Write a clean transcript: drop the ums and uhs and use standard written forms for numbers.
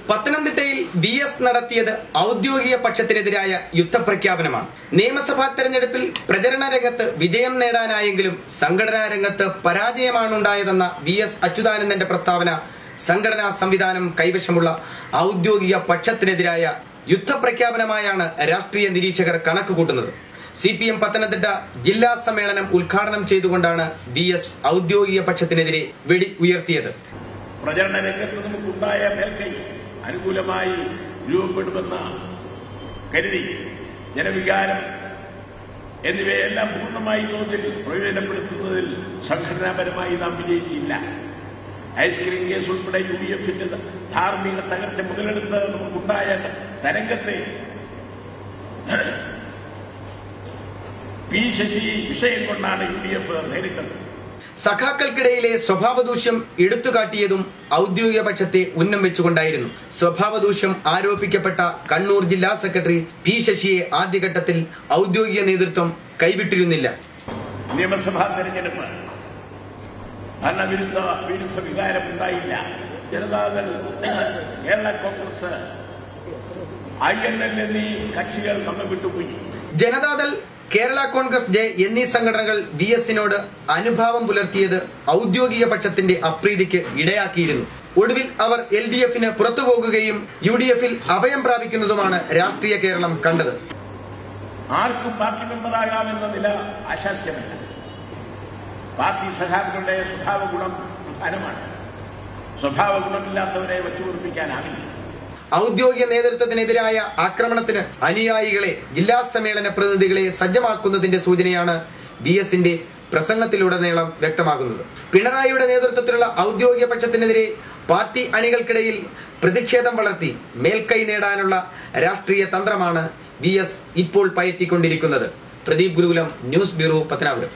പത്തനംതിട്ടയിൽ വി.എസ്. നടത്തിയത് ഔദ്യോഗിക പക്ഷത്തിനെതിരായ യുദ്ധപ്രഖ്യാപനമാണ്. നിയമസഭാ തെരഞ്ഞെടുപ്പിൽ പ്രചരണ രംഗത്ത് വിജയം നേടാനായെങ്കിലും സംഘടനാ രംഗത്ത് പരാജയമാണുണ്ടായതെന്ന വി.എസ്. അച്യുതാനന്ദന്റെ പ്രസ്താവന സംഘടനാ സംവിധാനം കൈവശമുള്ള ഔദ്യോഗിക പക്ഷത്തിനെതിരായ യുദ്ധപ്രഖ്യാപനമായാണ് രാഷ്ട്രീയ നിരീക്ഷകർ കണക്കുകൂട്ടുന്നത്. CPM പത്തനംതിട്ട ജില്ലാ സമ്മേളനം ഉദ്ഘാടനം ചെയ്തുകൊണ്ടാണ് വി.എസ്. ഔദ്യോഗിക പക്ഷത്തിനെതിരെ വെടി ഉയർത്തിയത്. പ്രചരണ രംഗത്ത് നമുക്കുണ്ടായ മേൽക്കൈ അനുകൂലമായി രൂപപ്പെടുമെന്ന് കരുതി ജനവികാരം എന്നിവയെല്ലാം പൂർണ്ണമായി തോതിൽ പ്രയോജനപ്പെടുത്തുന്നതിൽ സംഘടനാപരമായി നാം വിജയിച്ചില്ല. ഐസ്ക്രീം കേസ് ഉൾപ്പെടെ UDF-ന്റെ ധാർമ്മിക തകർച്ച മുതലെടുത്ത് നമുക്കുണ്ടായ തരംഗത്തെ പി ശശി വിഷയം കൊണ്ടാണ് UDF നേരിട്ടത്. സഖാക്കൾക്കിടയിലെ സ്വഭാവദൂഷ്യം എടുത്തുകാട്ടിയതും ഔദ്യോഗിക പക്ഷത്തെ ഉന്നം വെച്ചുകൊണ്ടായിരുന്നു. സ്വഭാവദൂഷ്യം ആരോപിക്കപ്പെട്ട കണ്ണൂർ ജില്ലാ സെക്രട്ടറി പി ശശിയെ ആദ്യഘട്ടത്തിൽ ഔദ്യോഗിക നേതൃത്വം കൈവിട്ടിരുന്നില്ല. നിയമസഭാ തെരഞ്ഞെടുപ്പ് ഭരണവിരുദ്ധ വികാരം ഉണ്ടായില്ല. ജനതാദൾ, കേരള കോൺഗ്രസ്, INL എന്നീ കക്ഷികൾ നമ്മെ വിട്ടുപോയി. ജനതാദൾ, കേരള കോൺഗ്രസ് ജെ എന്നീ സംഘടനകൾ വി.എസിനോട് അനുഭാവം പുലർത്തിയത് ഔദ്യോഗിക പക്ഷത്തിന്റെ അപ്രീതിക്ക് ഇടയാക്കിയിരുന്നു. ഒടുവിൽ അവർ LDF-ന് പുറത്തുപോകുകയും UDF-ൽ അഭയം പ്രാപിക്കുന്നതുമാണ് രാഷ്ട്രീയ കേരളം കണ്ടത്. ആർക്കും പാർട്ടി മെമ്പറാകാമെന്ന നില അശാസ്യമല്ല. പാർട്ടി സഖാക്കളുടെ സ്വഭാവ ഗുണം പ്രധാനമാണ്. സ്വഭാവ ഗുണമില്ലാത്തവരെ വെച്ചുപൊറിപ്പിക്കാനാവില്ല. ഔദ്യോഗിക നേതൃത്വത്തിനെതിരായ ആക്രമണത്തിന് അനുയായികളെ, ജില്ലാ സമ്മേളന പ്രതിനിധികളെ സജ്ജമാക്കുന്നതിന്റെ സൂചനയാണ് വി.എസിന്റെ പ്രസംഗത്തിലുടനീളം വ്യക്തമാകുന്നത്. പിണറായിയുടെ നേതൃത്വത്തിലുള്ള ഔദ്യോഗിക പക്ഷത്തിനെതിരെ പാർട്ടി അണികൾക്കിടയിൽ പ്രതിഷേധം വളർത്തി മേൽക്കൈ നേടാനുള്ള രാഷ്ട്രീയ തന്ത്രമാണ് വി.എസ്. ഇപ്പോൾ പയറ്റിക്കൊണ്ടിരിക്കുന്നത്. പ്രദീപ് ഗുരുകുലം, ന്യൂസ് ബ്യൂറോ, പത്തനാപുരം.